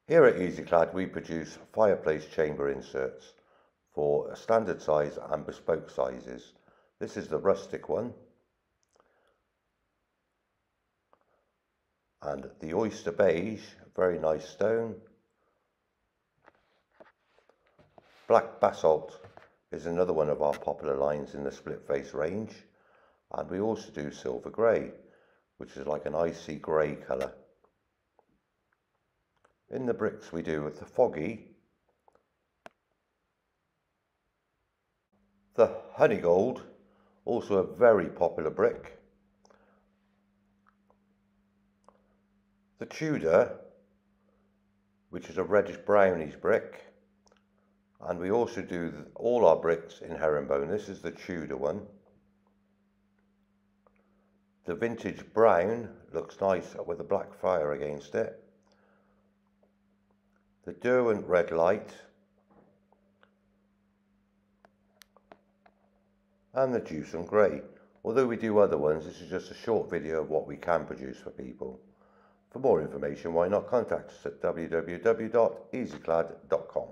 Here at EasyClad we produce fireplace chamber inserts for standard size and bespoke sizes. This is the rustic one, and the oyster beige, very nice stone. Black basalt is another one of our popular lines in the split face range, and we also do silver grey, which is like an icy grey colour. In the bricks we do with the foggy, the honey gold, also a very popular brick, the Tudor, which is a reddish brownish brick, and we also do all our bricks in herringbone. This is the Tudor one. The vintage brown looks nice with a black fire against it. The Derwent red light, and the Jewson grey. Although we do other ones, this is just a short video of what we can produce for people. For more information, why not contact us at www.easyclad.com.